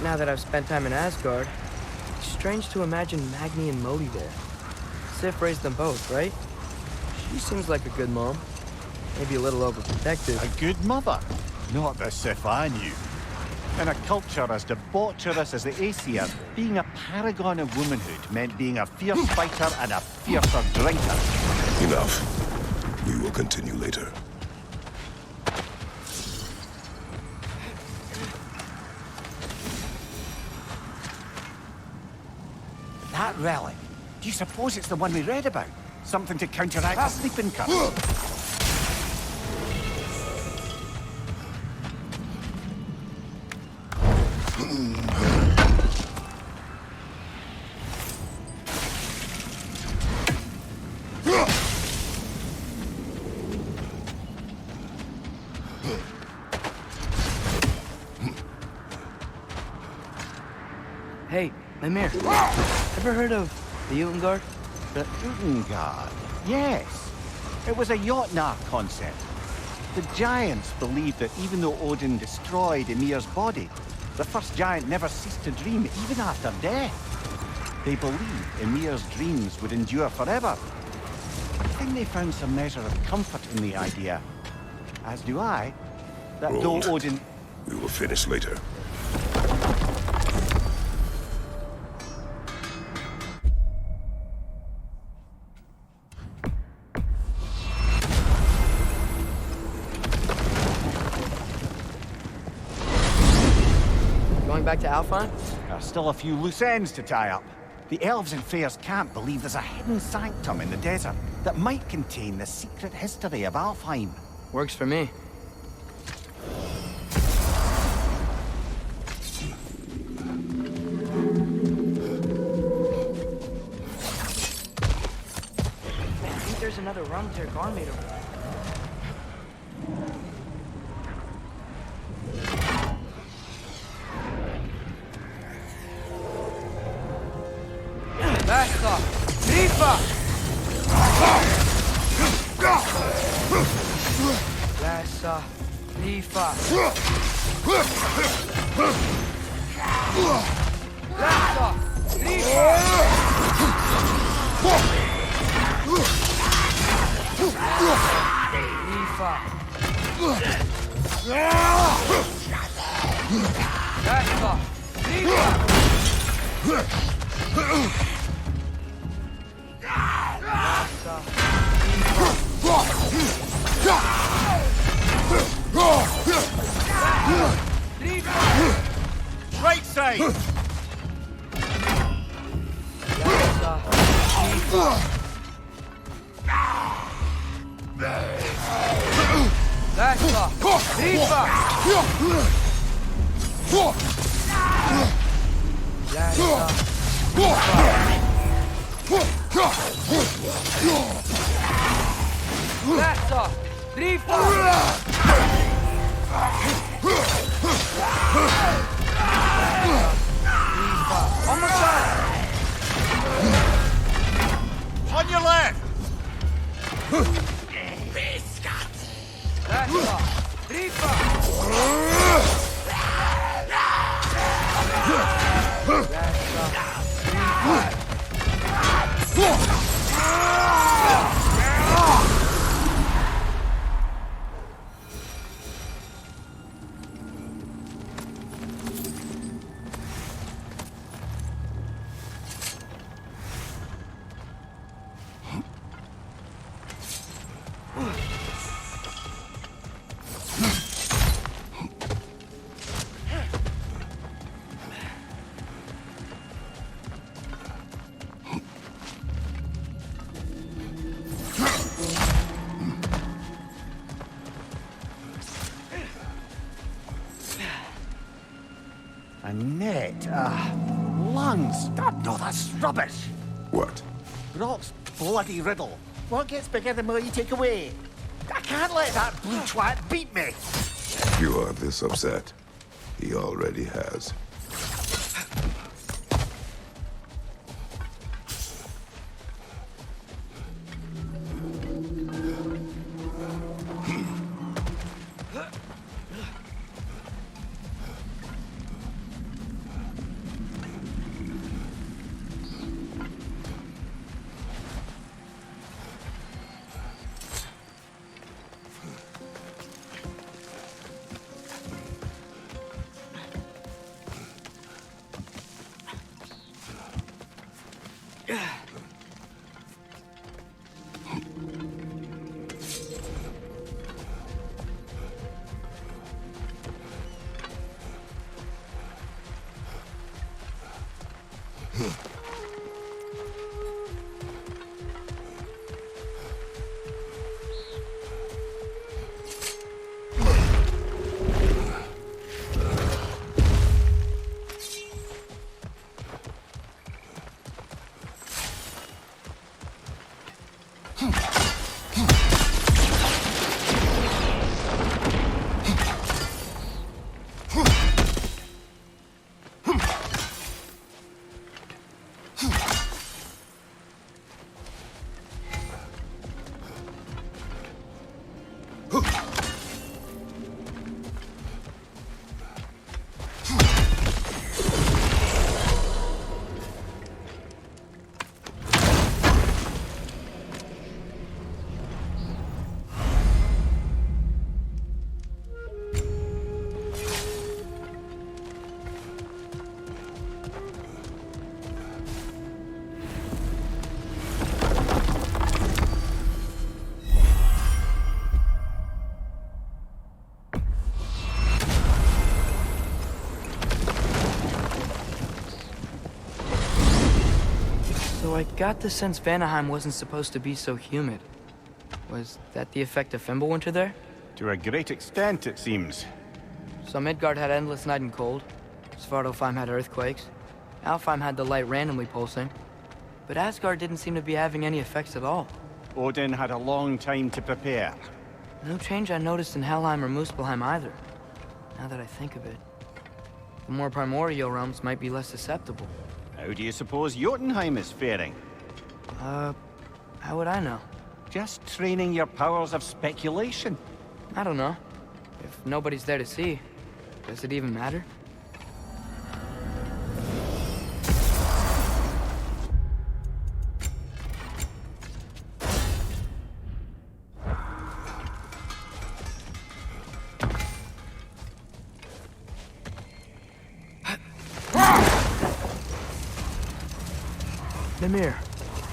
Now that I've spent time in Asgard, it's strange to imagine Magni and Modi there. Sif raised them both, right? She seems like a good mom. Maybe a little overprotective. A good mother? Not the Sif I knew. In a culture as debaucherous as the Aesir, being a paragon of womanhood meant being a fierce fighter and a fiercer drinker. Enough. We will continue later. That relic? Do you suppose it's the one we read about? Something to counteract the sleeping curse? Hey, Mimir. Ever heard of the Utengard? The Utengard? Yes. It was a Jotnar concept. The giants believed that even though Odin destroyed Ymir's body, the first giant never ceased to dream even after death. They believed Ymir's dreams would endure forever. I think they found some measure of comfort in the idea. As do I. That though Odin... We will finish later. Back to Alfheim? There's still a few loose ends to tie up. The elves in Freyr's camp believe there's a hidden sanctum in the desert that might contain the secret history of Alfheim. Works for me. I think there's another rung to your garment over there. Läsa! Rifa! Läsa! Rifa! Läsa! Rifa! Rifa! Läsa! Rifa! Right side! Läsa! Rifa! On your left! Läsa! Rifa! A net, lungs. No, that's rubbish. What? Rock's bloody riddle. What gets bigger the more you take away? I can't let that blue twat beat me! If you are this upset, he already has. So I got the sense Vanaheim wasn't supposed to be so humid. Was that the effect of Fimbulwinter there? To a great extent, it seems. So Midgard had endless night and cold. Svartalfheim had earthquakes. Alfheim had the light randomly pulsing. But Asgard didn't seem to be having any effects at all. Odin had a long time to prepare. No change I noticed in Helheim or Muspelheim either. Now that I think of it. The more primordial realms might be less susceptible. How do you suppose Jotunheim is faring? How would I know? Just training your powers of speculation. I don't know. If nobody's there to see, does it even matter? Mimir,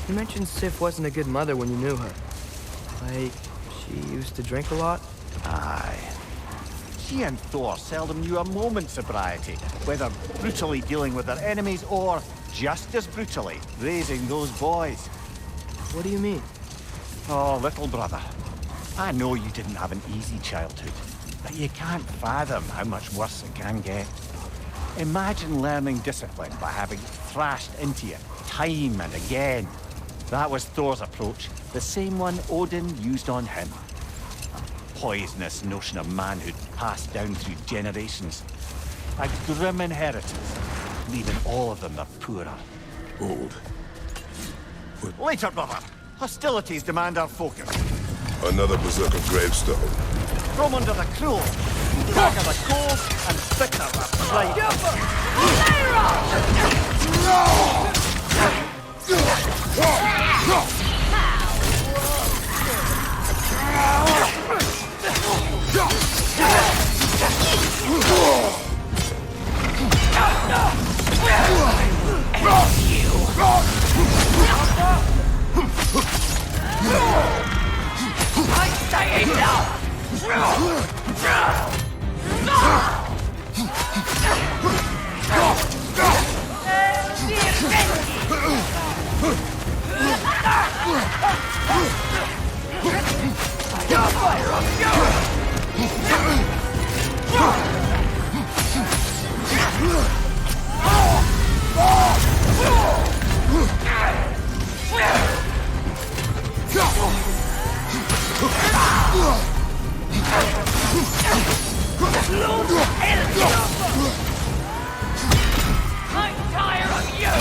you mentioned Sif wasn't a good mother when you knew her. Like, she used to drink a lot? Aye. She and Thor seldom knew a moment's sobriety, whether brutally dealing with their enemies or, just as brutally, raising those boys. What do you mean? Oh, little brother. I know you didn't have an easy childhood, but you can't fathom how much worse it can get. Imagine learning discipline by having it thrashed into you time and again. That was Thor's approach, the same one Odin used on him. A poisonous notion of manhood passed down through generations. A grim inheritance, leaving all of them the poorer. Hold. Later, brother. Hostilities demand our focus. Another berserker gravestone. From under the cruel, dagger the cold, and bitter the pride. I'm tired of you!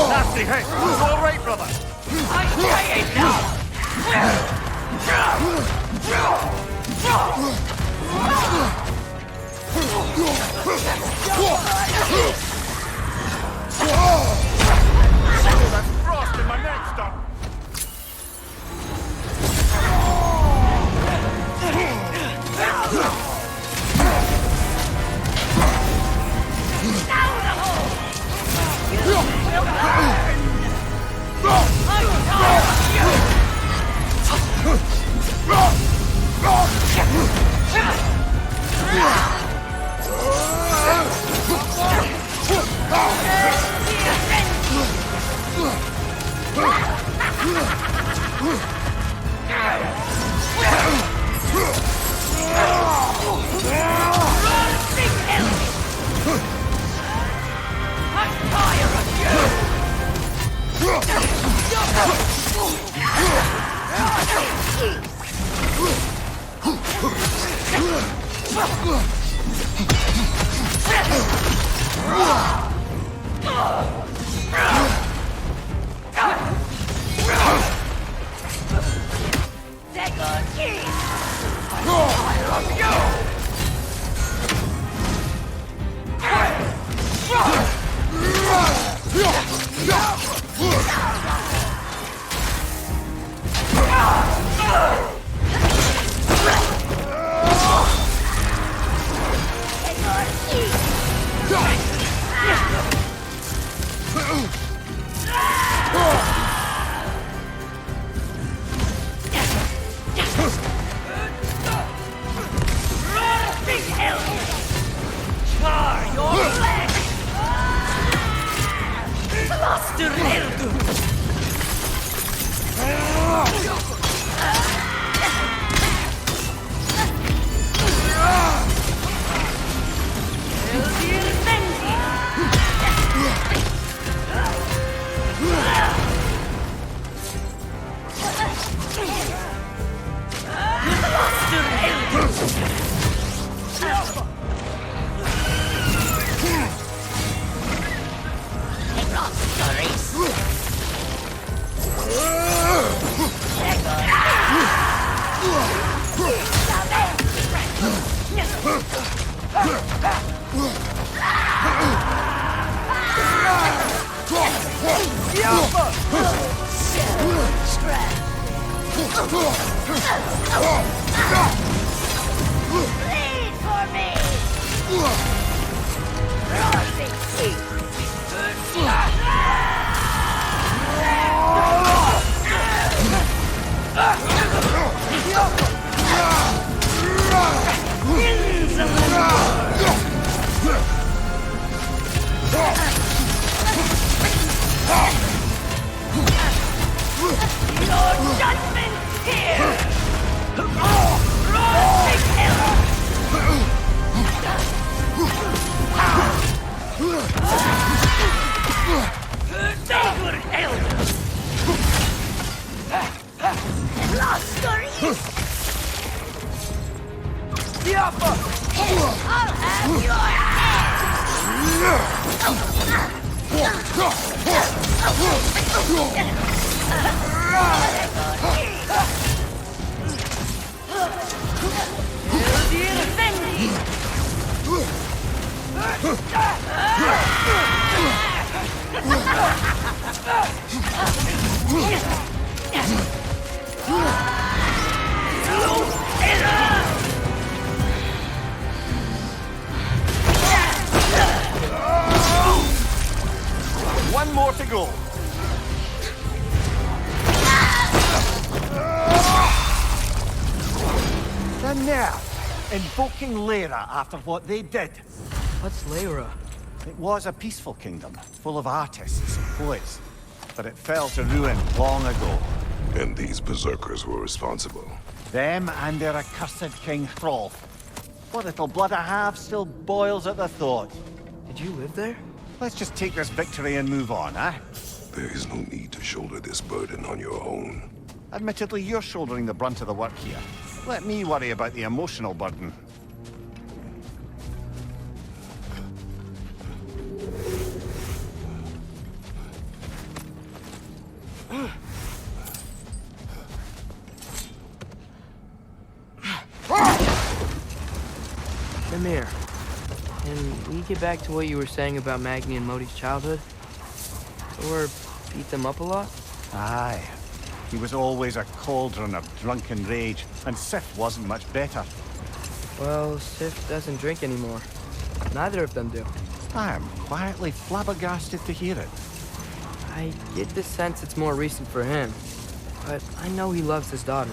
Nasty, hey! It's all right, brother! I'm saying That's frost in my neck, stop! Bleed for me! Your judgment here! I'll have your One more to go. The nerve! Invoking Lyra after what they did. What's Lyra? It was a peaceful kingdom, full of artists and poets, but it fell to ruin long ago. And these berserkers were responsible. Them and their accursed King Hrolf. What little blood I have still boils at the thought. Did you live there? Let's just take this victory and move on, eh? There is no need to shoulder this burden on your own. Admittedly, you're shouldering the brunt of the work here. Let me worry about the emotional burden. Mimir, can we get back to what you were saying about Magni and Modi's childhood? Or beat them up a lot? Aye. He was always a cauldron of drunken rage, and Sif wasn't much better. Well, Sif doesn't drink anymore. Neither of them do. I am quietly flabbergasted to hear it. I get the sense it's more recent for him, but I know he loves his daughter.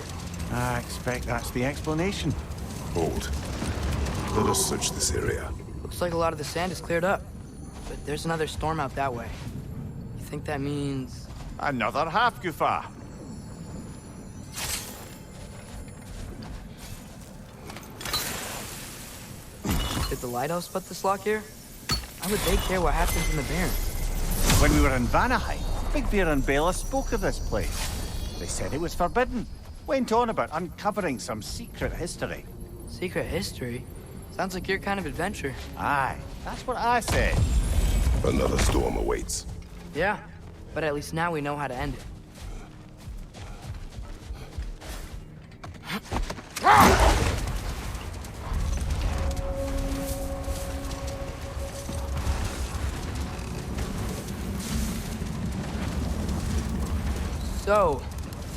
I expect that's the explanation. Hold. Let us search this area. Looks like a lot of the sand is cleared up, but there's another storm out that way. You think that means... Another half-goofa. Did the lighthouse put this lock here? Why would they care what happens in the Barrens? When we were in Vanaheim, Big Bear and Bela spoke of this place. They said it was forbidden. Went on about uncovering some secret history. Secret history? Sounds like your kind of adventure. Aye, that's what I said. Another storm awaits. Yeah, but at least now we know how to end it. So,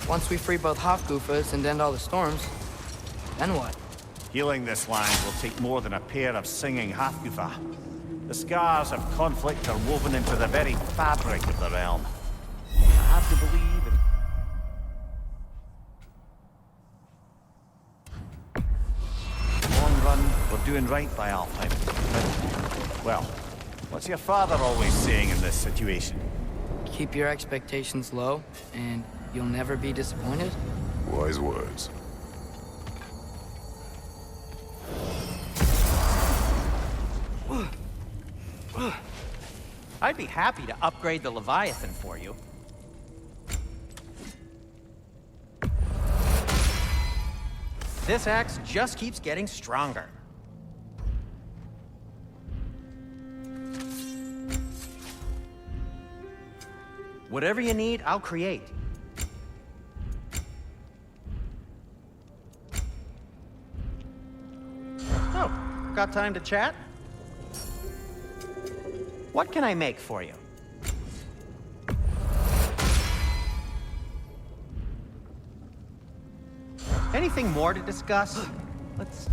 once we free both Hofgufas and end all the storms, then what? Healing this land will take more than a pair of singing half-goofa. The scars of conflict are woven into the very fabric of the realm. I have to believe in... Long run, we're doing right by Alfheim. But, well, what's your father always saying in this situation? Keep your expectations low, and you'll never be disappointed? Wise words. I'd be happy to upgrade the Leviathan for you. This axe just keeps getting stronger. Whatever you need, I'll create. Oh, got time to chat? What can I make for you? Anything more to discuss? Let's...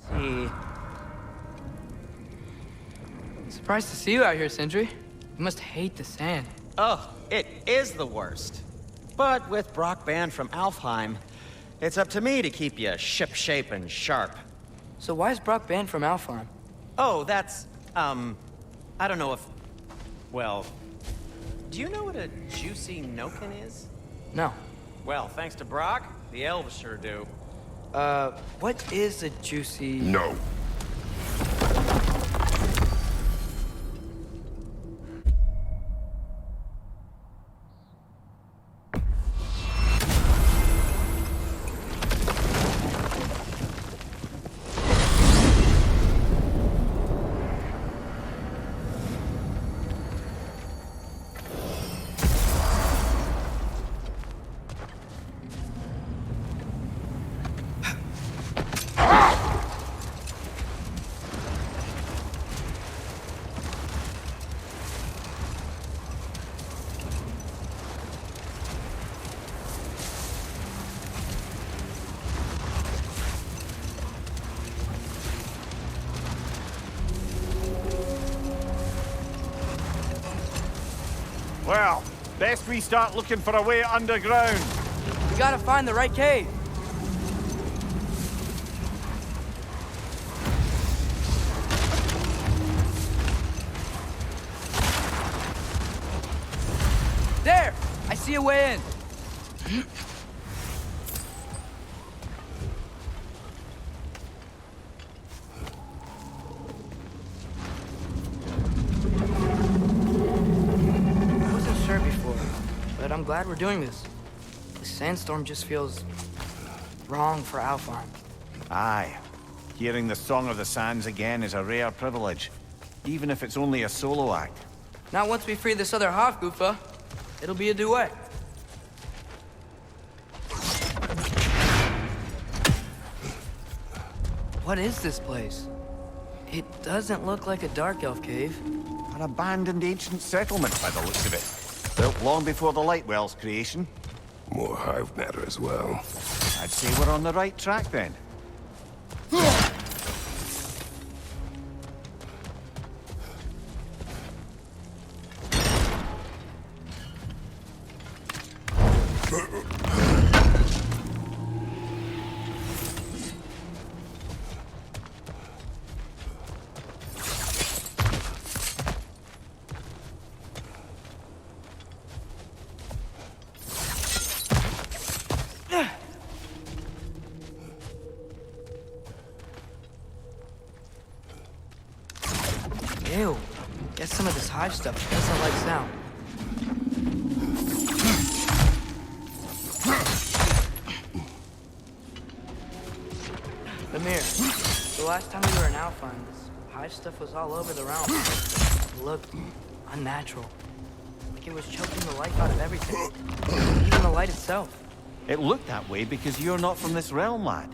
see... Surprised to see you out here, Sindri. You must hate the sand. Oh, it is the worst. But with Brock banned from Alfheim, it's up to me to keep you ship-shape and sharp. So why is Brock banned from Alfheim? Oh, that's, I don't know if... Well, do you know what a juicy noken is? No. Well, thanks to Brock, the elves sure do. What is a juicy... No. Well, best we start looking for a way underground. We gotta find the right cave. There! I see a way in. I wasn't sure before, but I'm glad we're doing this. This sandstorm just feels wrong for Alfheim. Aye. Hearing the Song of the Sands again is a rare privilege, even if it's only a solo act. Not once we free this other Hofgufa. It'll be a duet. What is this place? It doesn't look like a Dark Elf cave. An abandoned ancient settlement by the looks of it. Built long before the Lightwell's creation. More hive matter as well. I'd say we're on the right track then. Ew. Guess some of this hive stuff doesn't like sound. Lemire, the last time we were in Alfheim, this hive stuff was all over the realm. It looked unnatural. Like it was choking the life out of everything. Even the light itself. It looked that way because you're not from this realm, lad.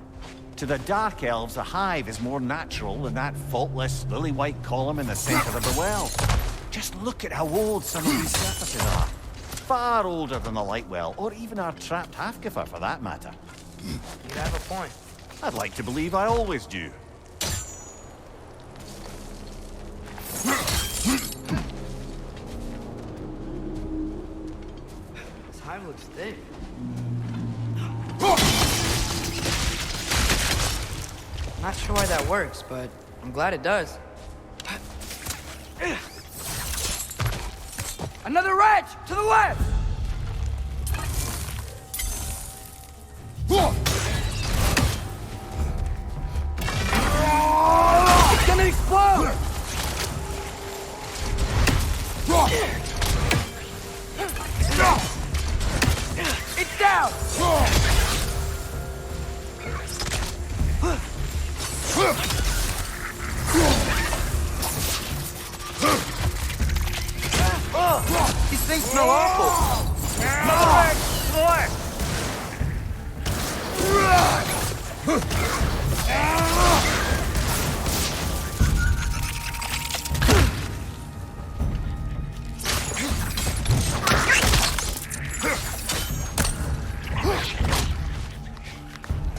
To the Dark Elves, a hive is more natural than that faultless, lily-white column in the center of the well. Just look at how old some of these surfaces are. Far older than the Lightwell, or even our trapped Hafgifer for that matter. You have a point. I'd like to believe I always do. This hive looks thick. Not sure why that works, but I'm glad it does. Another wrench! To the left! It's gonna explode! It's down! These things smell awful.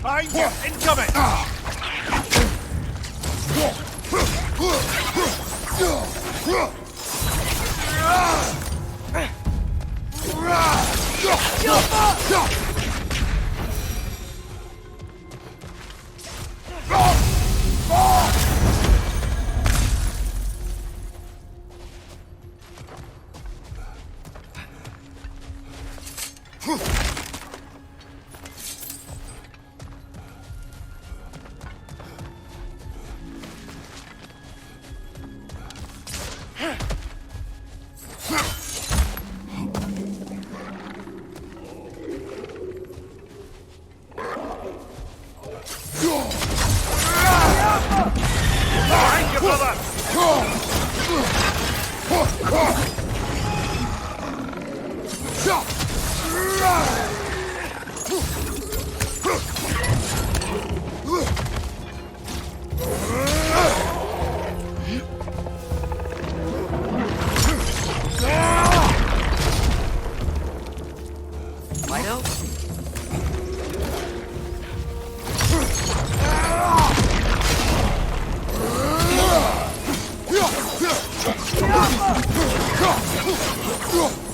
Behind you! Incoming!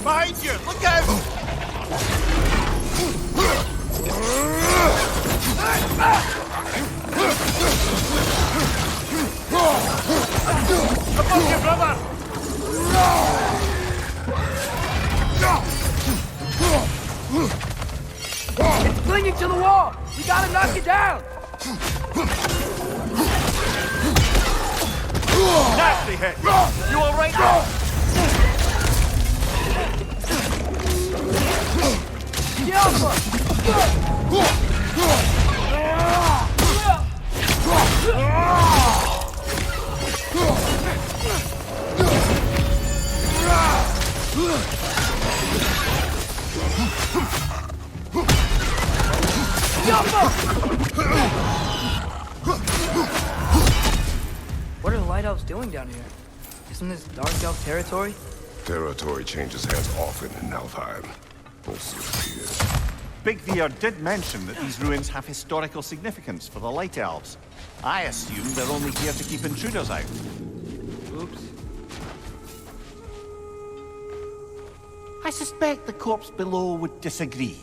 Behind you! Look out! clinging to the wall! We gotta knock it down! Nasty hit! You all right now? The Alpha! What are the Light Elves doing down here? Isn't this Dark Elf territory? Territory changes hands often in Alfheim. We'll see what it is. Big Veer did mention that these ruins have historical significance for the Light Elves. I assume they're only here to keep intruders out. Oops. I suspect the corpse below would disagree.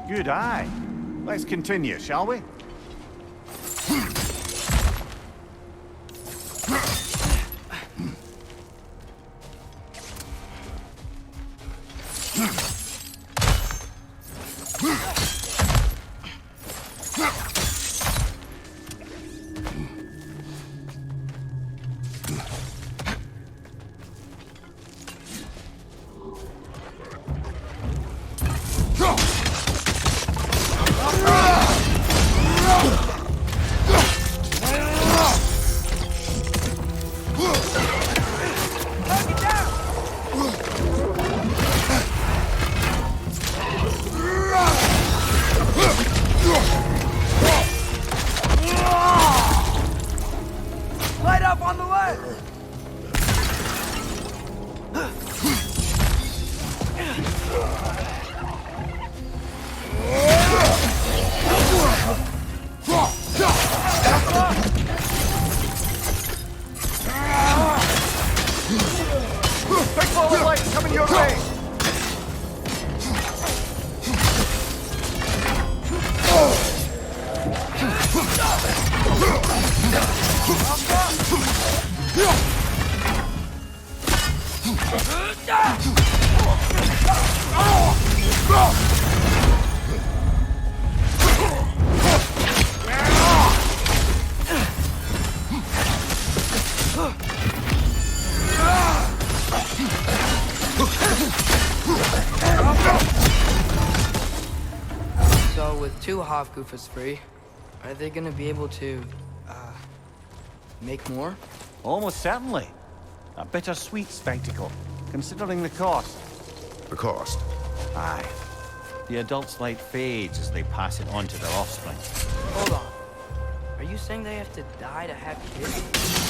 Good eye. Let's continue, shall we? Light up on the left! Big ball of light coming your way! So with two Hofgoofers free, are they gonna be able to, make more? Almost certainly. A bittersweet spectacle, considering the cost. The cost. Aye. The adult's light fades as they pass it on to their offspring. Hold on. Are you saying they have to die to have kids?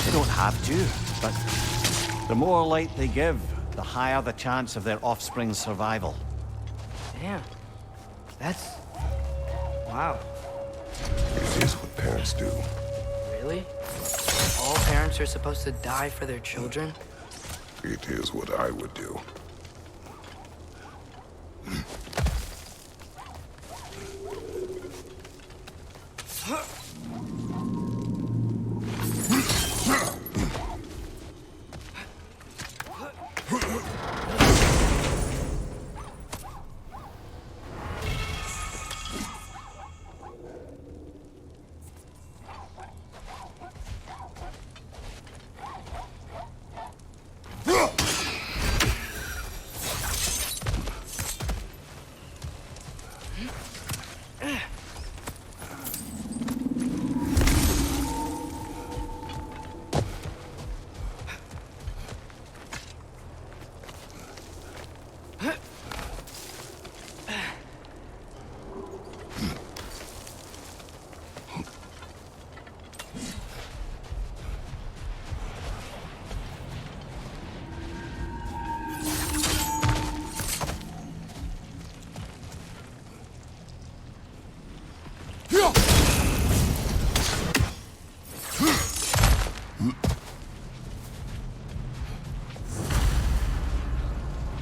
They don't have to, but the more light they give, the higher the chance of their offspring's survival. Damn. That's... wow. It is what parents do. Really? All parents are supposed to die for their children? It is what I would do.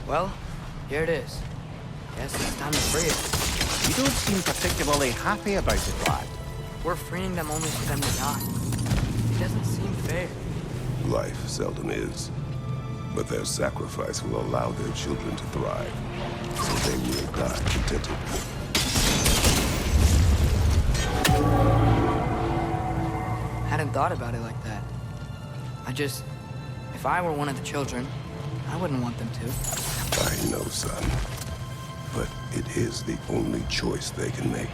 Well, here it is. Guess it's time to free it. You don't seem particularly happy about it, lad. We're freeing them only for them to die. It doesn't seem fair. Life seldom is. But their sacrifice will allow their children to thrive. So they will die contentedly. Hadn't thought about it like that. If I were one of the children, I wouldn't want them to. I know, son. But it is the only choice they can make.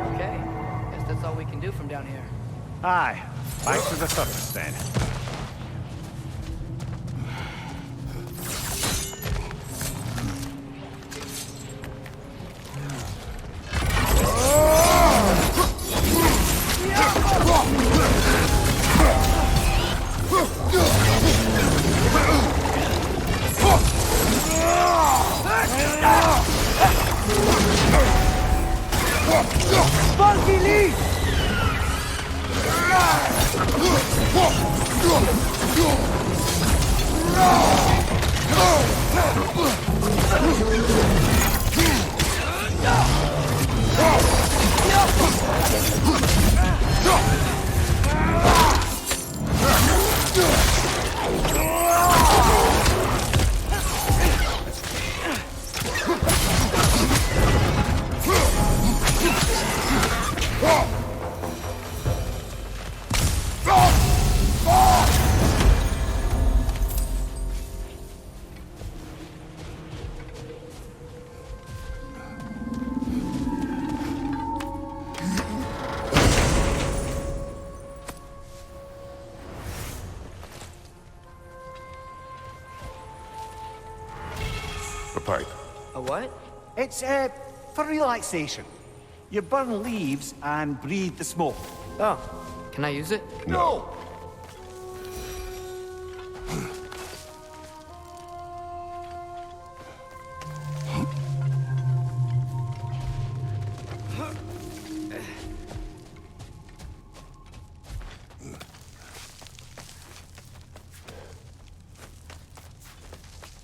Okay, guess that's all we can do from down here. Aye. Back to the surface, then. A pipe. A what? It's, for relaxation. You burn leaves and breathe the smoke. Oh, can I use it? No!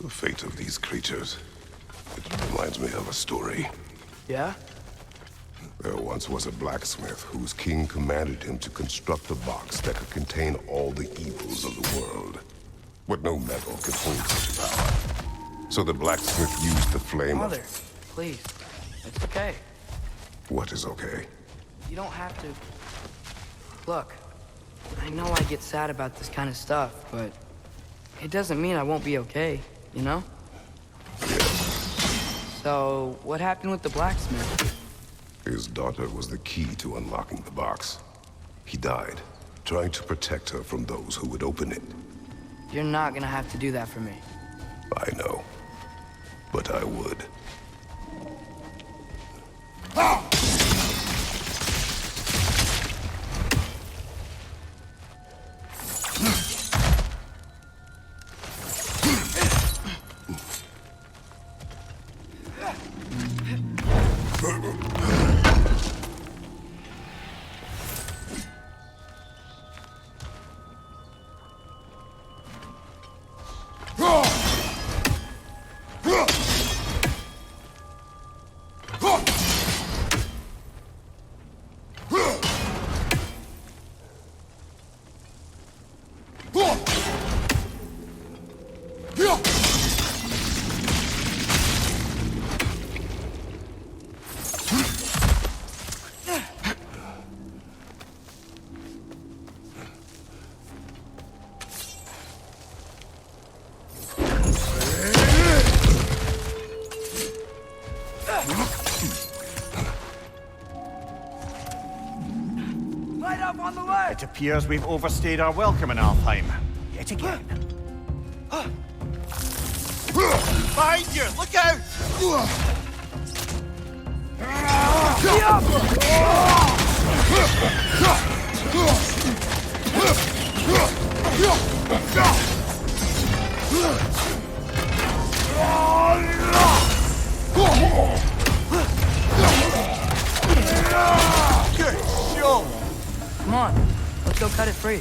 The fate of these creatures. It reminds me of a story. Yeah? There once was a blacksmith whose king commanded him to construct a box that could contain all the evils of the world. But no metal could hold such power. So the blacksmith used the flame Mother, please. It's okay. What is okay? You don't have to... Look, I know I get sad about this kind of stuff, but it doesn't mean I won't be okay, you know? So, what happened with the blacksmith? His daughter was the key to unlocking the box. He died, trying to protect her from those who would open it. You're not gonna have to do that for me. I know, but I would. It appears we've overstayed our welcome in Alfheim. Yet again. Behind you! Look out! Come on, let's go cut it free.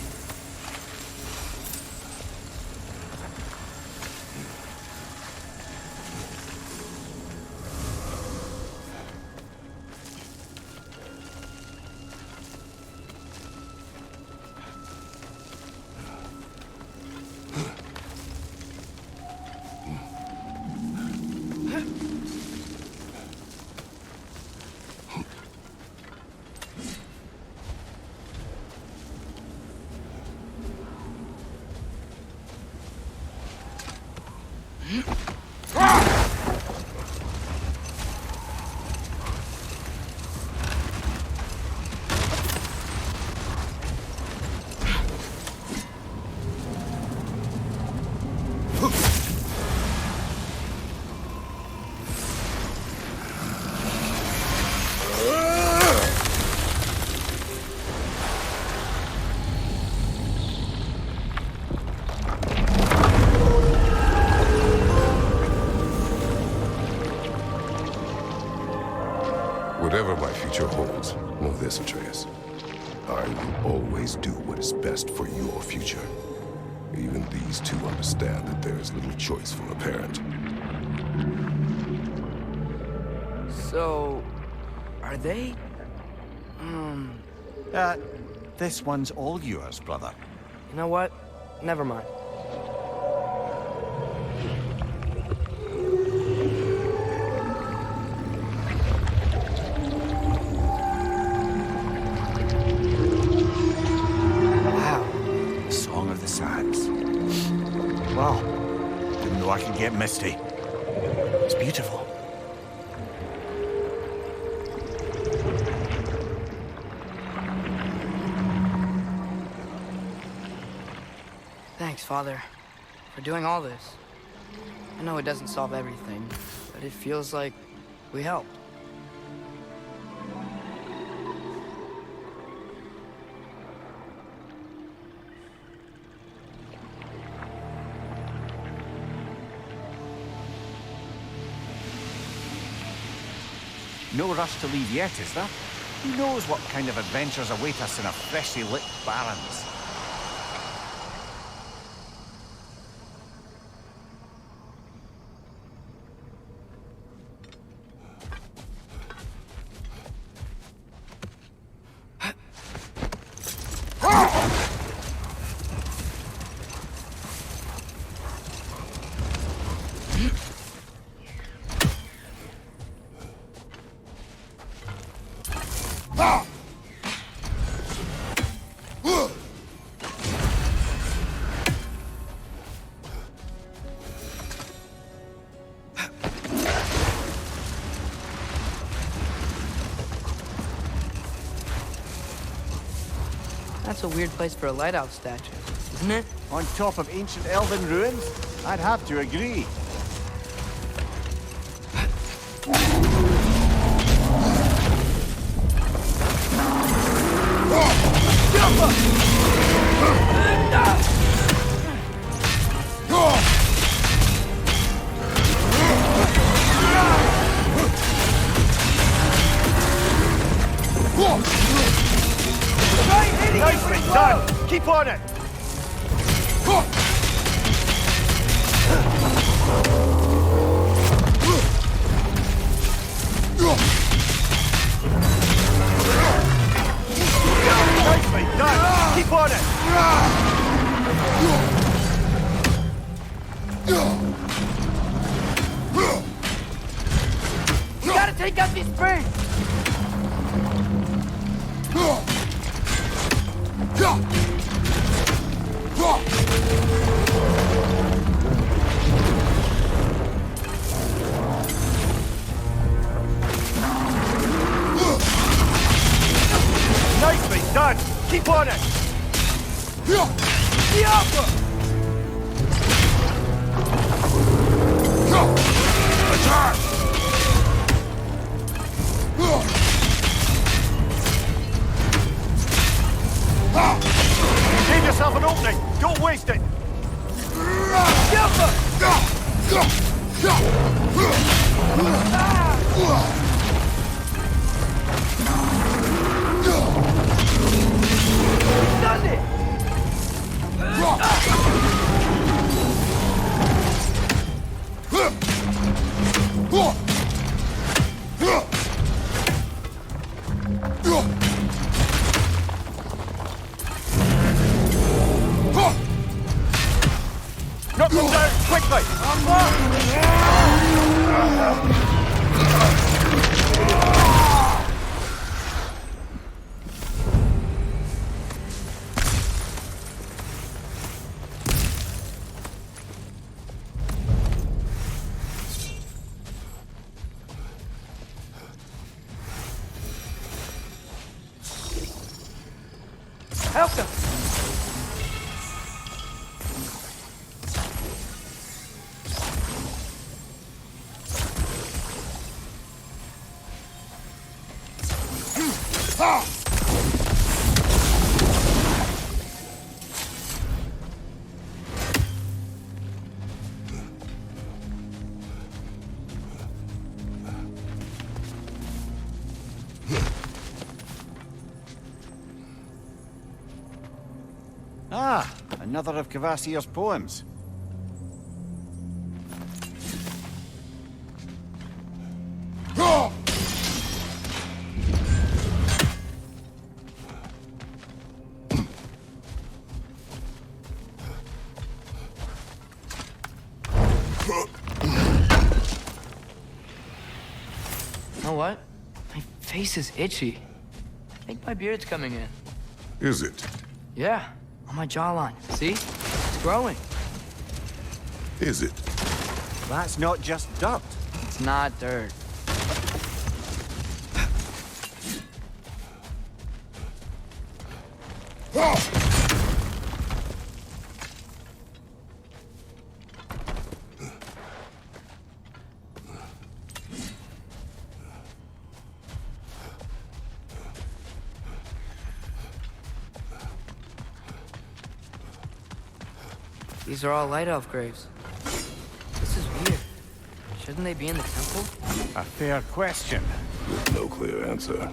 Whatever my future holds, know this, Atreus. I will always do what is best for your future. Even these two understand that there is little choice from a parent. So, are they? This one's all yours, brother. You know what? Never mind. Song of the Sands. Wow. Didn't know I could get misty. It's beautiful. Thanks, Father, for doing all this. I know it doesn't solve everything, but it feels like we helped. No rush to leave yet, is there? Who knows what kind of adventures await us in our freshly lit barrens? That's a weird place for a lighthouse statue, isn't it? On top of ancient elven ruins? I'd have to agree. Nicely done! Keep on it! Nicely done! Keep on it! We gotta take out these springs! Nicely done! Keep on it! Attack! Done it! Knock them down, quickly! Helka! Ah, another of Kvasir's poems. You know what? My face is itchy. I think my beard's coming in. Is it? Yeah, on my jawline. See? It's growing. Is it? That's not just dirt. It's not dirt. These are all Light Elf graves. This is weird. Shouldn't they be in the temple? A fair question. With no clear answer.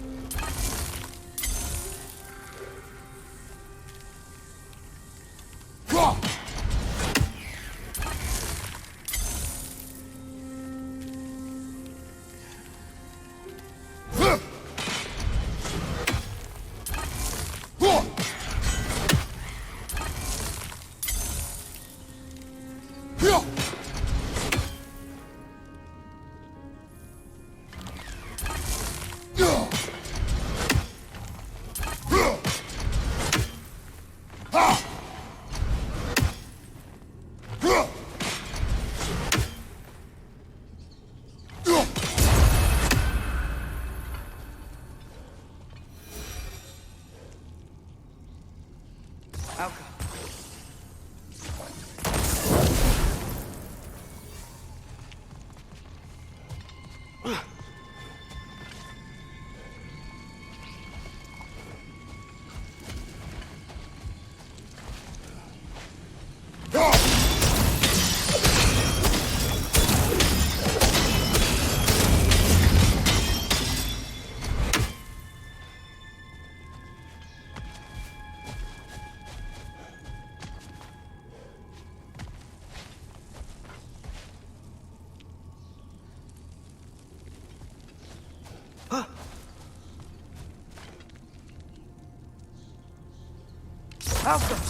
Alpha!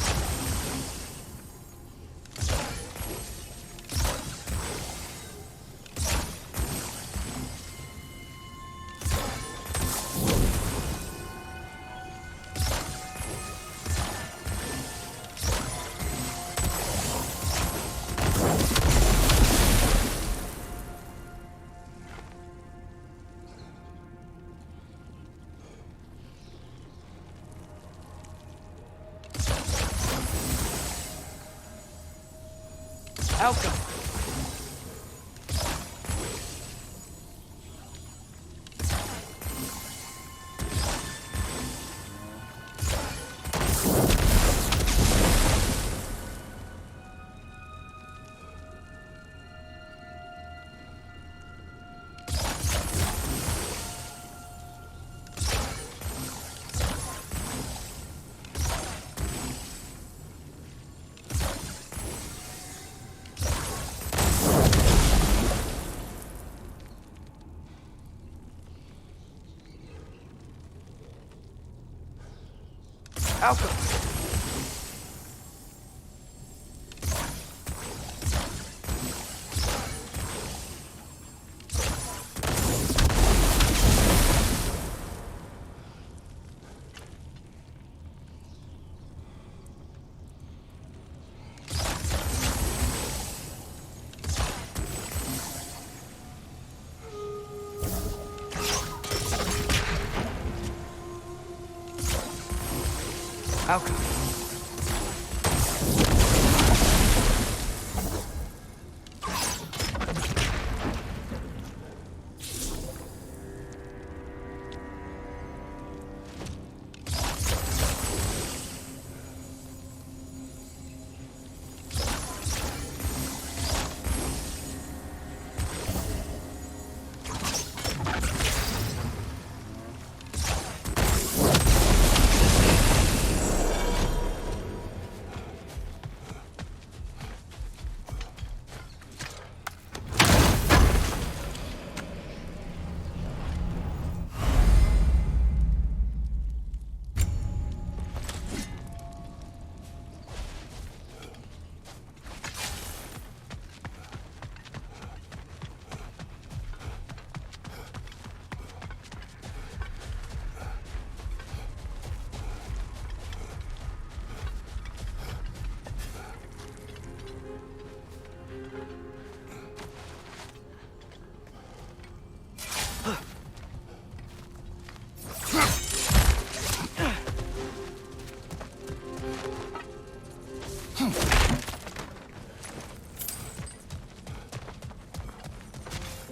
Alpha! Alpha! Alpha.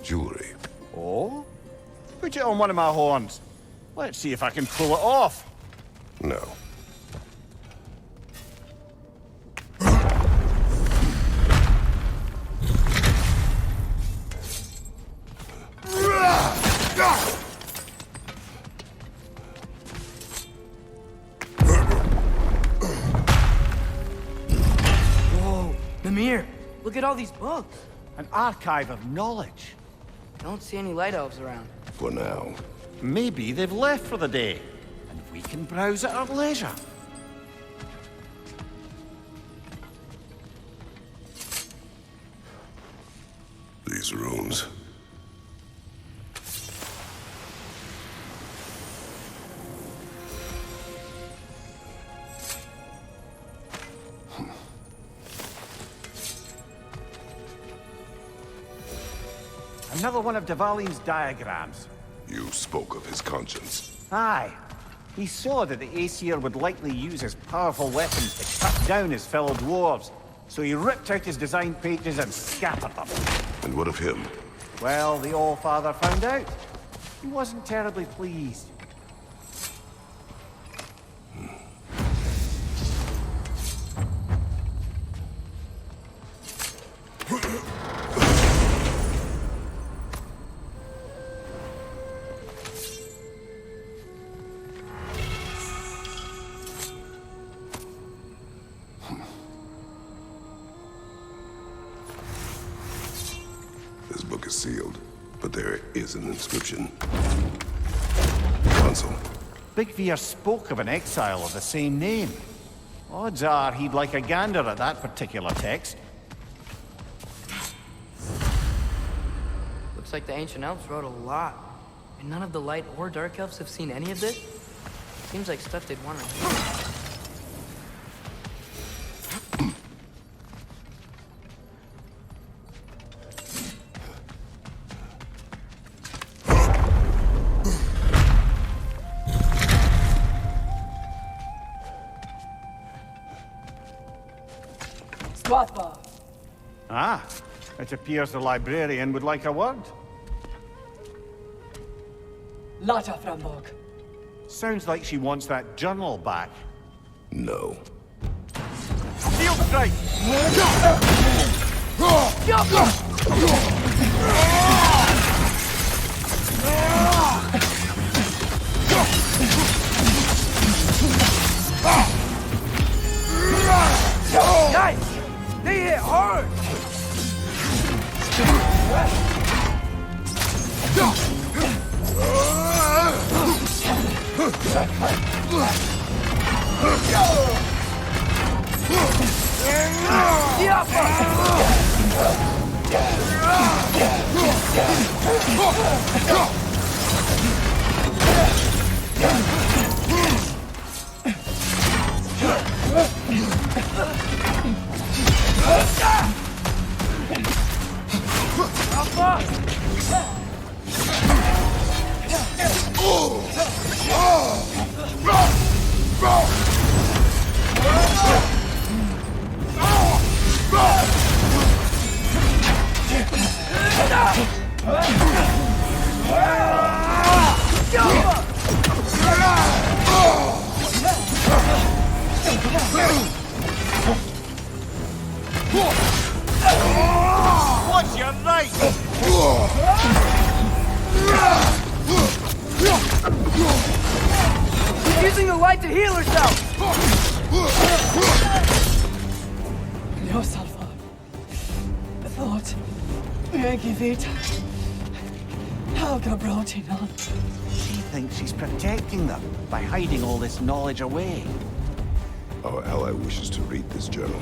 Jewelry. Oh? Put it on one of my horns. Let's see if I can pull it off. No. Whoa, Mimir, look at all these books. An archive of knowledge. Don't see any light elves around. For now. Maybe they've left for the day, and we can browse at our leisure. These rooms. Another one of Dvalin's diagrams. You spoke of his conscience. Aye. He saw that the Aesir would likely use his powerful weapons to cut down his fellow dwarves, so he ripped out his design pages and scattered them. And what of him? Well, the All-Father found out. He wasn't terribly pleased. This book is sealed, but there is an inscription. Console. Big Veer spoke of an exile of the same name. Odds are he'd like a gander at that particular text. Looks like the ancient elves wrote a lot. And none of the light or dark elves have seen any of this? Seems like stuff they'd want to read. Ah, it appears the librarian would like a word. Lata Frambog. Sounds like she wants that journal back. No. Shield strike! Nice! They hit hard! What's your right? She's using the light to heal herself! Los Alpha. Thought. Megivita. Helga Brotinon. She thinks she's protecting them by hiding all this knowledge away. Our ally wishes to read this journal.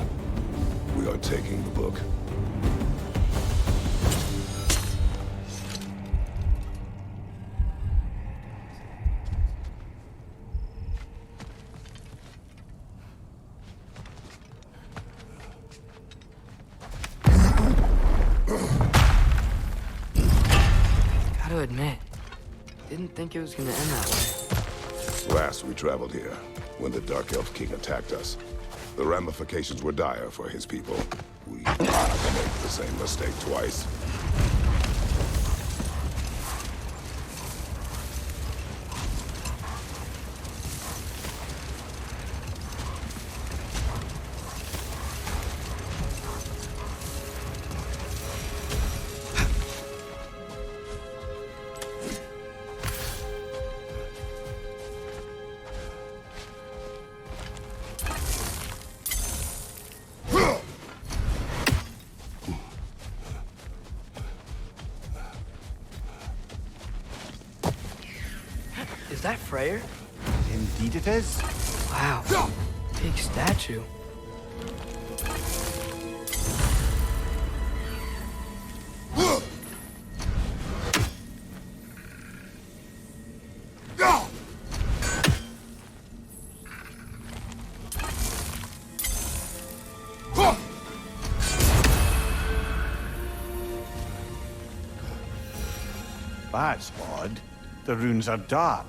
We are taking the book. Gotta admit, didn't think it was gonna end that way. Last we traveled here, when the Dark Elf King attacked us, the ramifications were dire for his people. We cannot make the same mistake twice. Is that Freyr? Indeed it is. Wow. Big statue. That's odd. The runes are dark.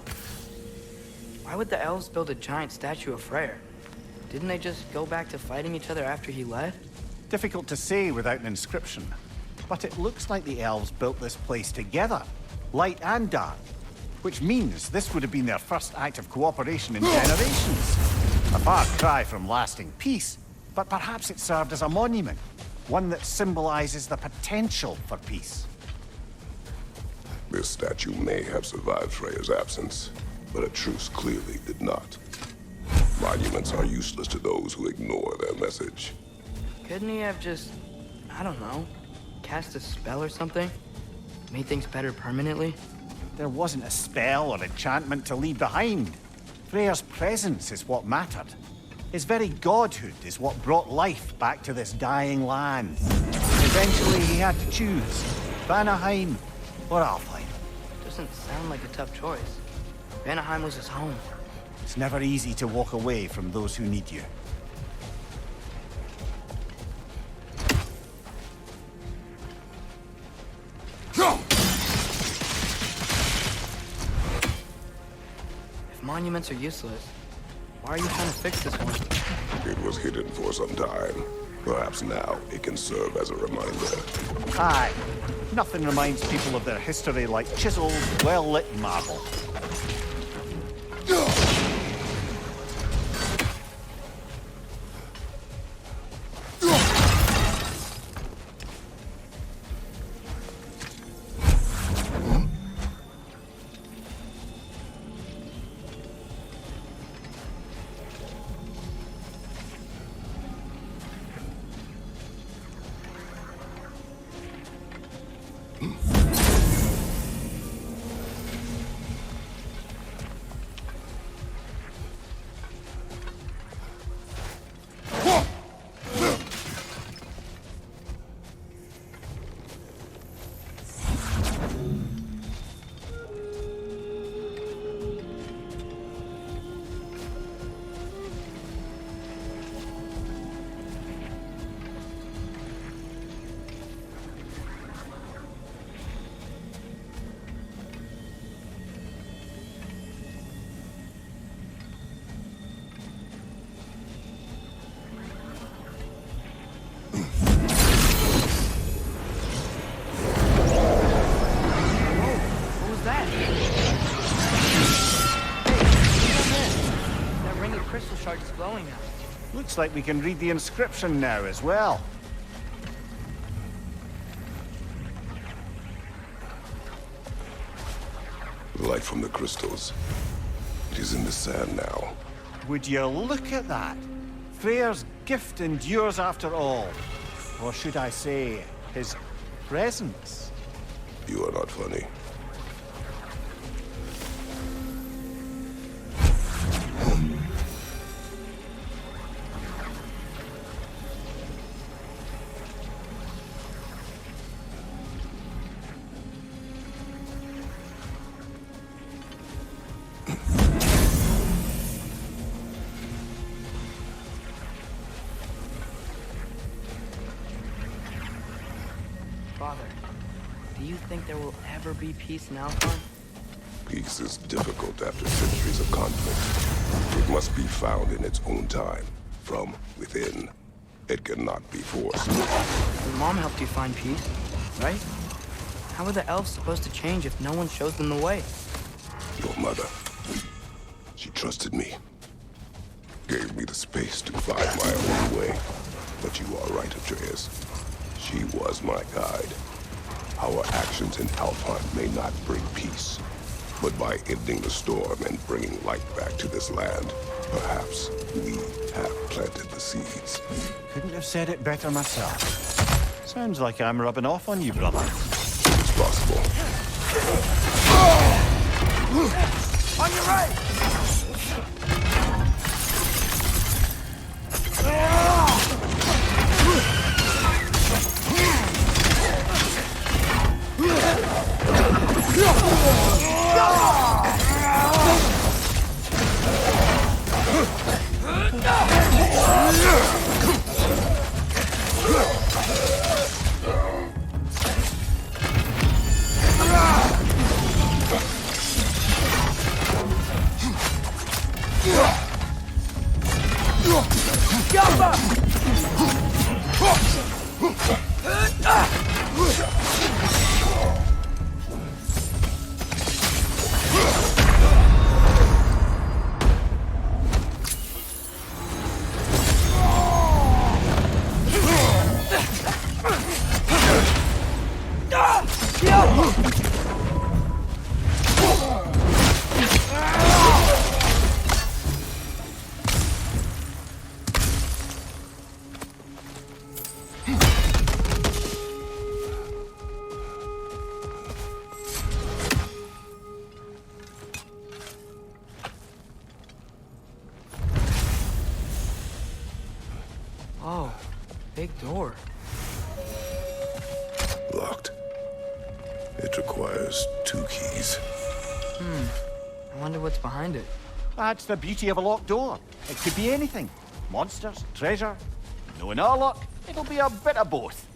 Why would the elves build a giant statue of Freyr? Didn't they just go back to fighting each other after he left? Difficult to say without an inscription. But it looks like the elves built this place together, light and dark. Which means this would have been their first act of cooperation in generations. A far cry from lasting peace, but perhaps it served as a monument. One that symbolizes the potential for peace. This statue may have survived Freya's absence, but a truce clearly did not. Monuments are useless to those who ignore their message. Couldn't he have just, I don't know, cast a spell or something? Made things better permanently? There wasn't a spell or enchantment to leave behind. Freya's presence is what mattered. His very godhood is what brought life back to this dying land. Eventually he had to choose, Vanaheim or Alfheim. Doesn't sound like a tough choice. Vanaheim was his home. It's never easy to walk away from those who need you. If monuments are useless, why are you trying to fix this one? It was hidden for some time. Perhaps now it can serve as a reminder. Aye. Nothing reminds people of their history like chiseled, well-lit marble. Looks like we can read the inscription now as well. The light from the crystals. It is in the sand now. Would you look at that? Freyr's gift endures after all. Or should I say, his presence? You are not funny. Father, do you think there will ever be peace in Alfheim? Peace is difficult after centuries of conflict. It must be found in its own time, from within. It cannot be forced. Your mom helped you find peace, right? How are the elves supposed to change if no one shows them the way? Your mother. She trusted me. Gave me the space to find my own way. But you are right, Atreus. She was my guide. Our actions in Alfheim may not bring peace, but by ending the storm and bringing light back to this land, perhaps we have planted the seeds. Couldn't have said it better myself. Sounds like I'm rubbing off on you, brother. It's possible. On your right! Oh, big door. Locked. It requires 2 keys. I wonder what's behind it. That's the beauty of a locked door. It could be anything. Monsters, treasure. Knowing our luck, it'll be a bit of both.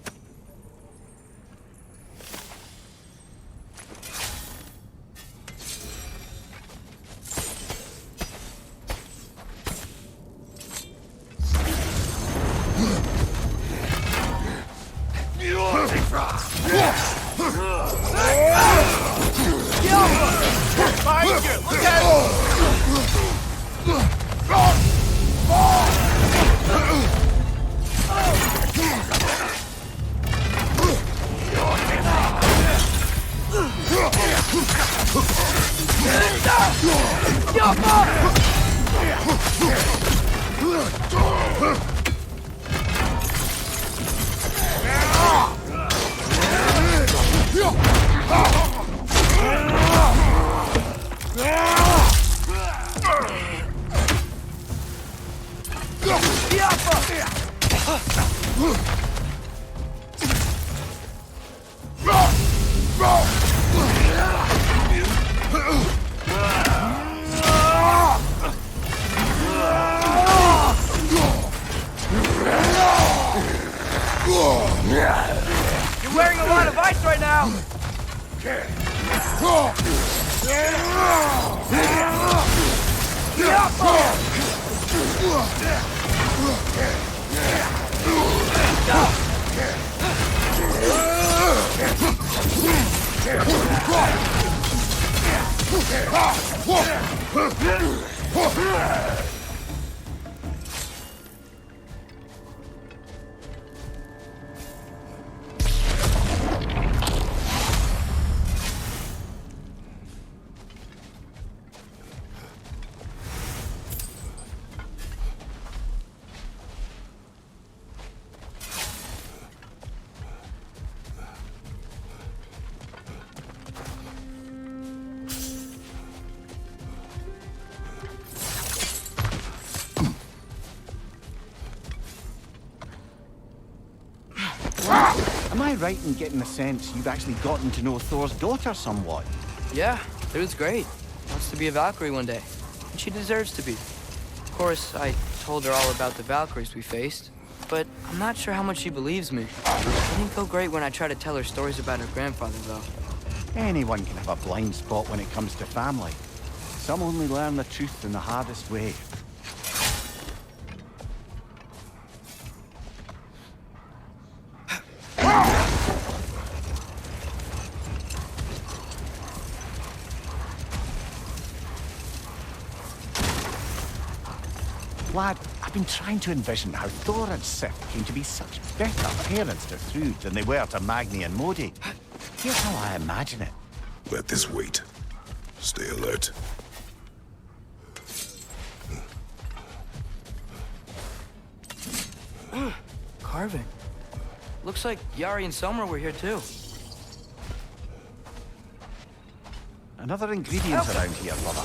You're wearing a lot of ice right now! Am I right in getting the sense you've actually gotten to know Thor's daughter somewhat? Yeah, it was great. Wants to be a Valkyrie one day. And she deserves to be. Of course, I told her all about the Valkyries we faced, but I'm not sure how much she believes me. It didn't go great when I tried to tell her stories about her grandfather, though. Anyone can have a blind spot when it comes to family. Some only learn the truth in the hardest way. Lad, I've been trying to envision how Thor and Sif came to be such better parents to Thrud than they were to Magni and Modi. Here's how I imagine it. Let this wait. Stay alert. Carving. Looks like Yari and Selmer were here, too. Another ingredient around here, brother.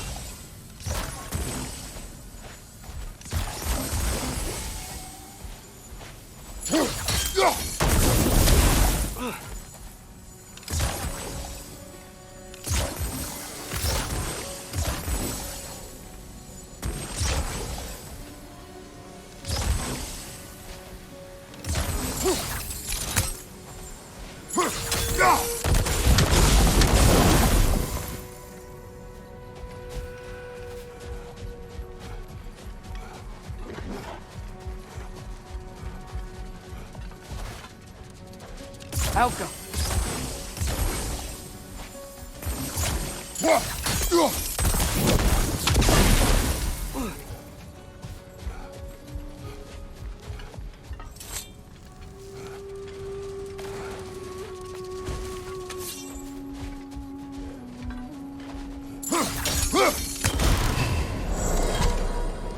Alka.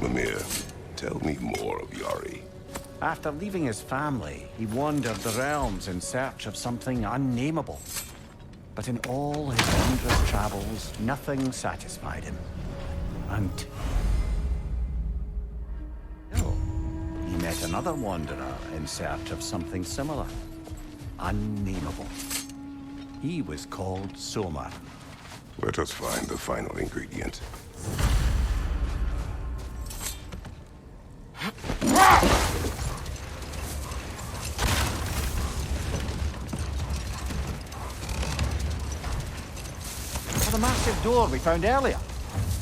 Mimir, tell me more of Yari. After leaving his family, he wandered the realms in search of something unnameable. But in all his wondrous travels, nothing satisfied him. Until he met another wanderer in search of something similar. Unnameable. He was called Somar. Let us find the final ingredient. The massive door we found earlier.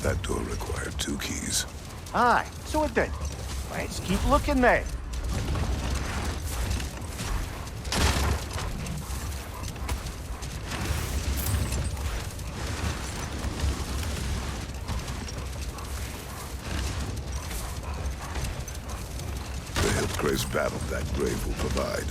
That door required 2 keys. Aye, so it did. Let's keep looking then. The Hillcrest battle that grave will provide.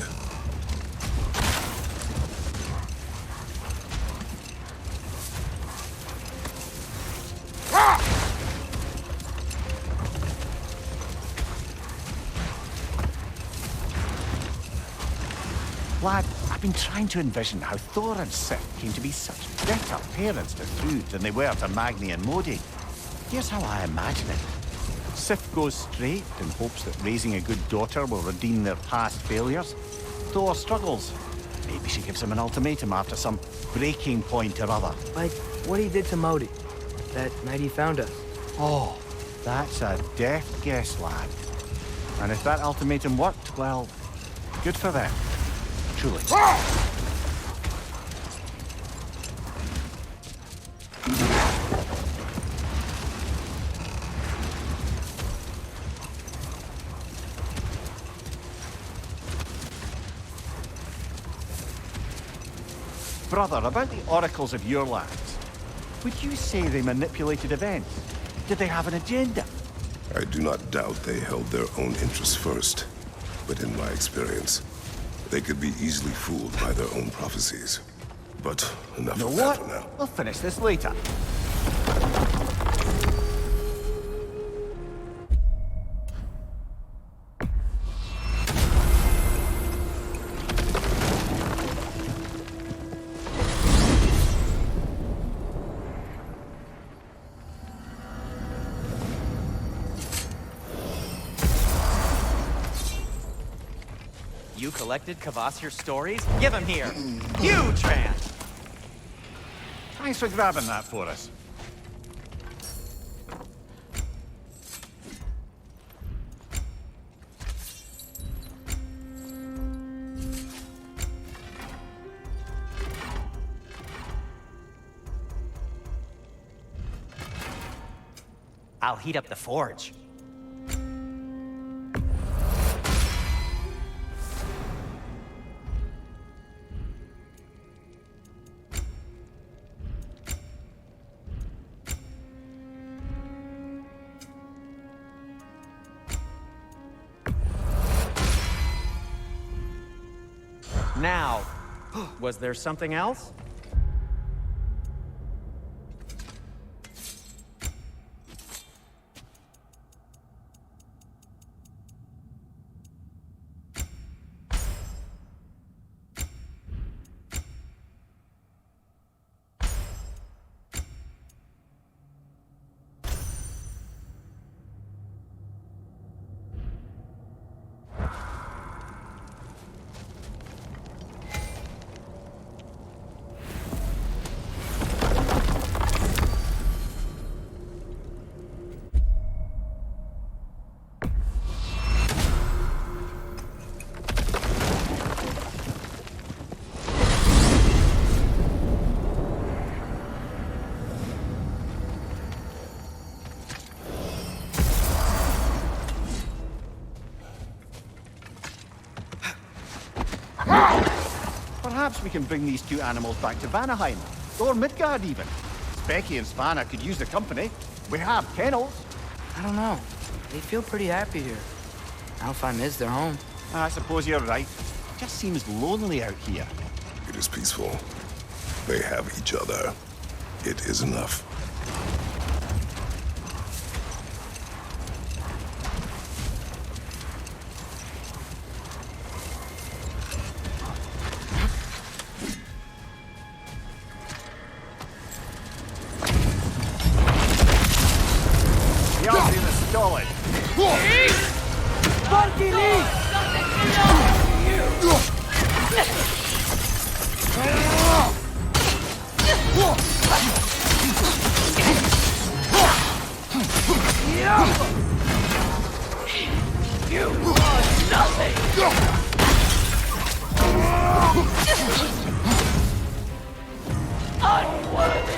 Lad, I've been trying to envision how Thor and Sif came to be such better parents to Thrud than they were to Magni and Modi. Here's how I imagine it. Sif goes straight in hopes that raising a good daughter will redeem their past failures. Thor struggles. Maybe she gives him an ultimatum after some breaking point or other. Like what he did to Modi that night he found us. Oh, that's a deft guess, lad. And if that ultimatum worked, well, good for them. Truly. Brother, about the oracles of your lands, would you say they manipulated events? Did they have an agenda? I do not doubt they held their own interests first. But in my experience, they could be easily fooled by their own prophecies. But enough You know of that what? for now. We'll finish this later. You you collected Kvasir's stories? Give him here. Huge fan. Thanks for grabbing that for us. I'll heat up the forge. Now, was there something else? Perhaps we can bring these two animals back to Vanaheim, or Midgard even. Becky and Svanna could use the company. We have kennels. I don't know. They feel pretty happy here. Alfheim is their home. I suppose you're right. It just seems lonely out here. It is peaceful. They have each other. It is enough. The Alfheim is solid. You are nothing! Unworthy!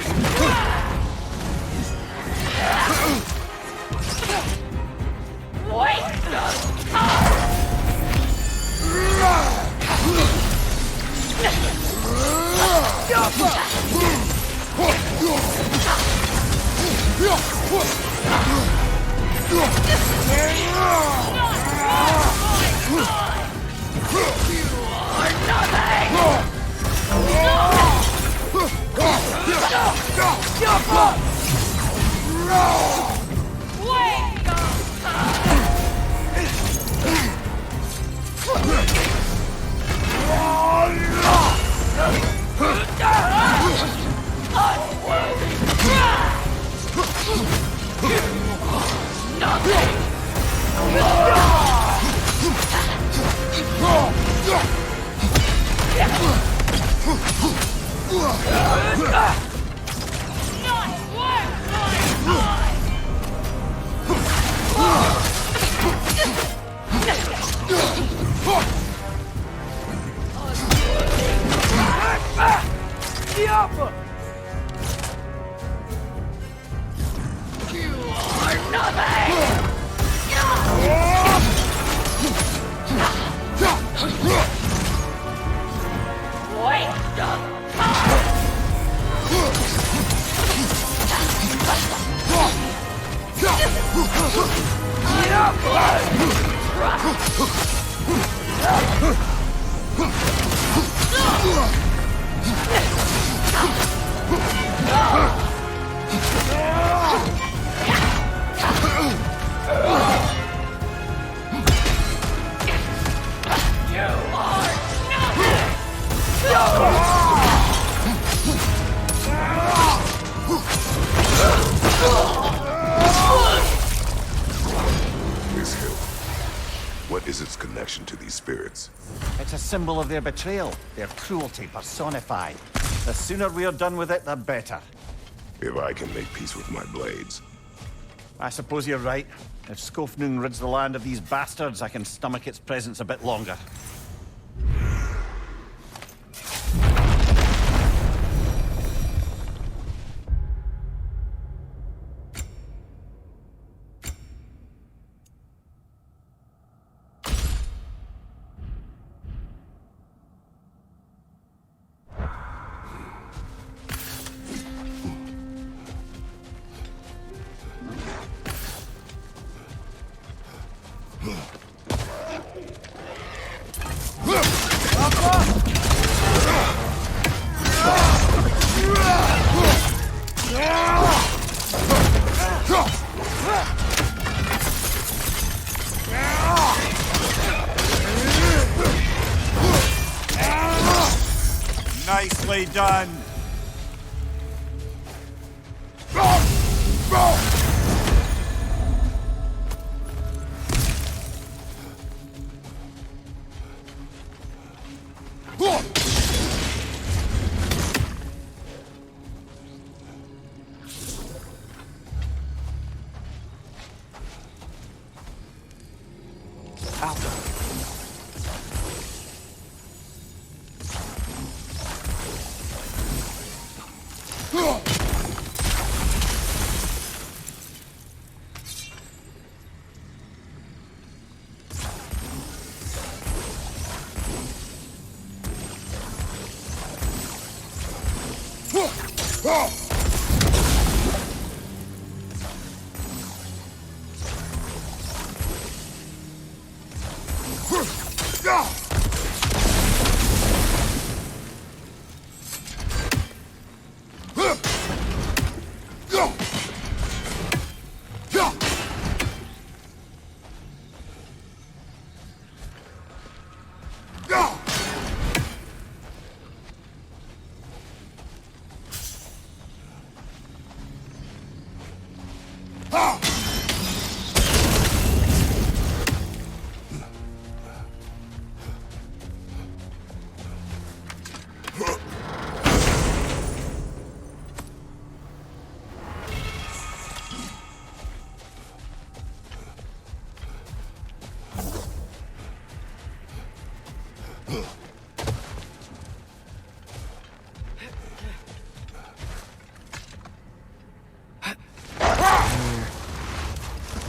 Waste of time! The Alpha! is its connection to these spirits? It's a symbol of their betrayal, their cruelty personified. The sooner we're done with it, the better. If I can make peace with my blades. I suppose you're right. If Skofnung rids the land of these bastards, I can stomach its presence a bit longer. Nicely done.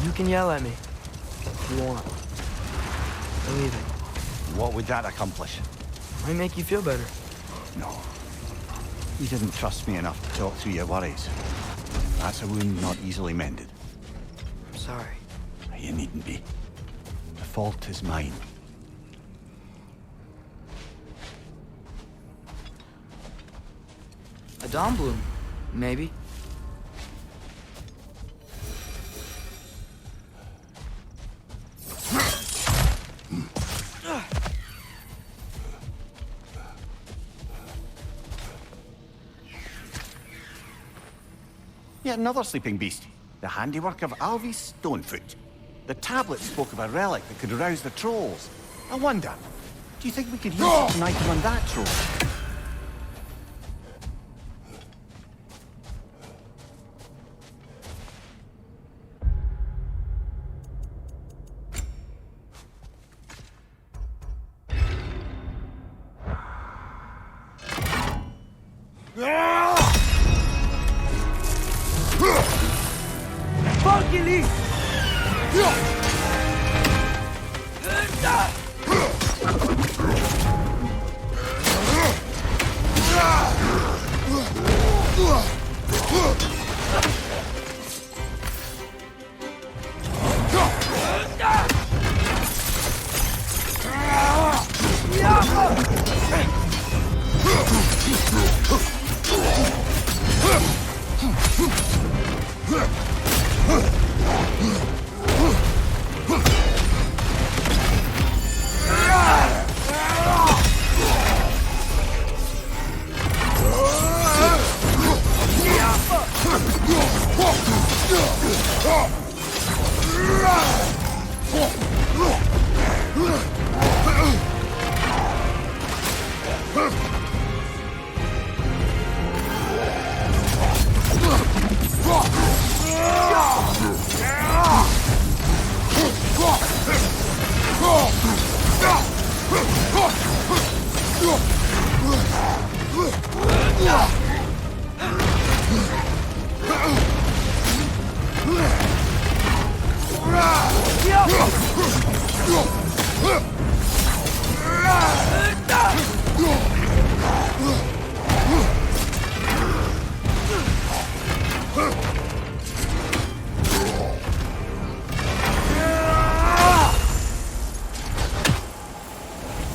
You can yell at me if you want. I'm leaving. What would that accomplish? Might make you feel better. No. You didn't trust me enough to talk through your worries. That's a wound not easily mended. I'm sorry. You needn't be. The fault is mine. A dawn bloom, maybe. Yet another sleeping beast. The handiwork of Alvis Stonefoot. The tablet spoke of a relic that could arouse the trolls. I wonder, do you think we could use such an item on that troll?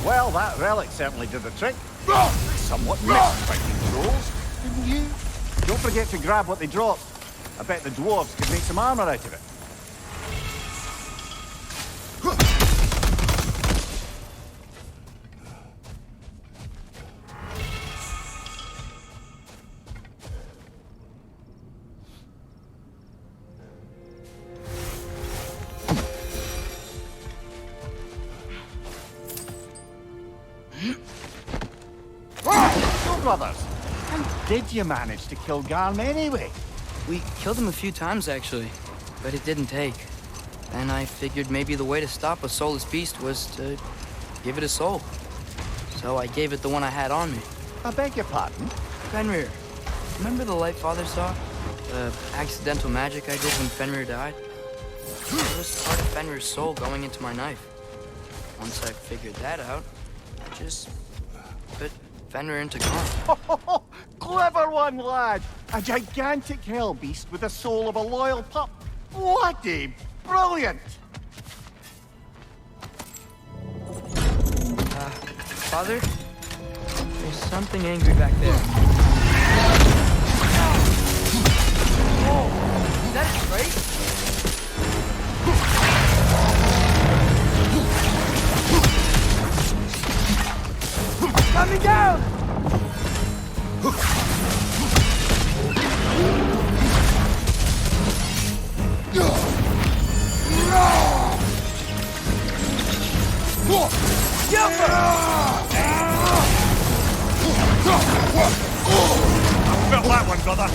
Well, that relic certainly did the trick. Somewhat missed by controls, didn't you? Don't forget to grab what they dropped. I bet the dwarves could make some armor out of it. So, brothers, how did you manage to kill Garm anyway? We killed him a few times, actually, but it didn't take. And I figured maybe the way to stop a soulless beast was to give it a soul. So I gave it the one I had on me. I beg your pardon? Fenrir, remember the light Father saw? The accidental magic I did when Fenrir died? It was part of Fenrir's soul going into my knife. Once I figured that out, I just put Fenrir into Garm. Clever one, lad! A gigantic hell beast with the soul of a loyal pup. Bloody brilliant! Father? There's something angry back there. Oh, is that a crate? Coming down! Felt that one, brother.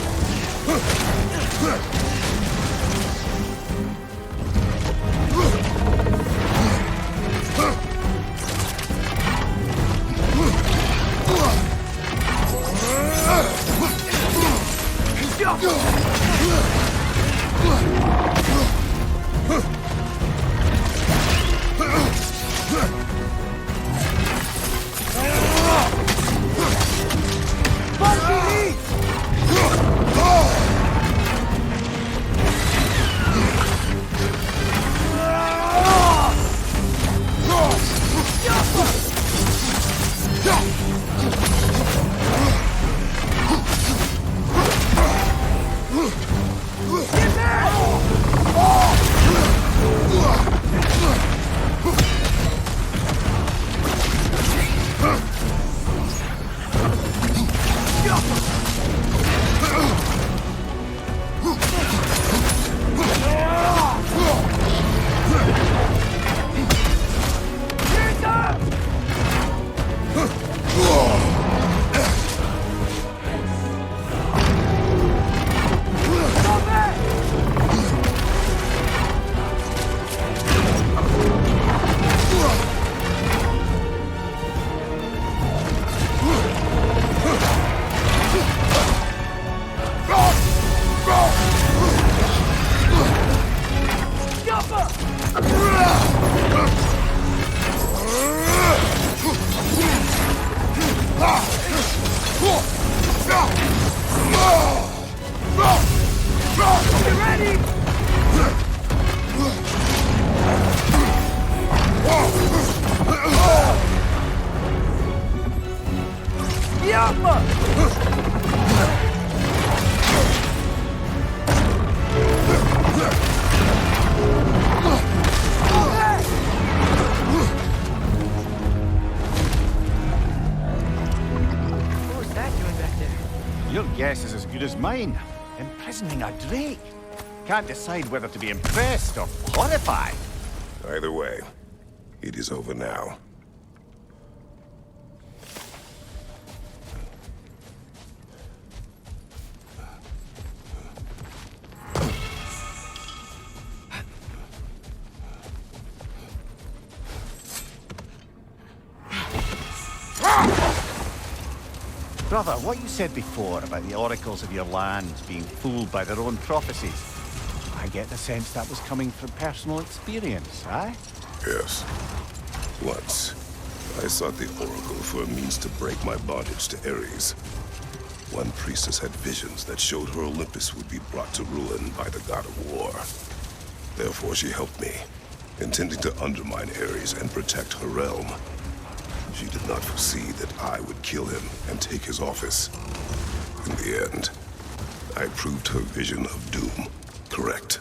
Guess is as good as mine. Imprisoning a drake. Can't decide whether to be impressed or horrified. Either way, it is over now. Brother, what you said before about the oracles of your lands being fooled by their own prophecies, I I get the sense that was coming from personal experience, eh? Yes. Once, I sought the Oracle for a means to break my bondage to Ares. One priestess had visions that showed her Olympus would be brought to ruin by the god of war. Therefore, she helped me, intending to undermine Ares and protect her realm. She did not foresee that I would kill him and take his office. In the end, I proved her vision of doom correct.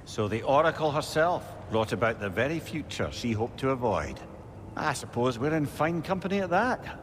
So the Oracle herself brought about the very future she hoped to avoid. I suppose we're in fine company at that.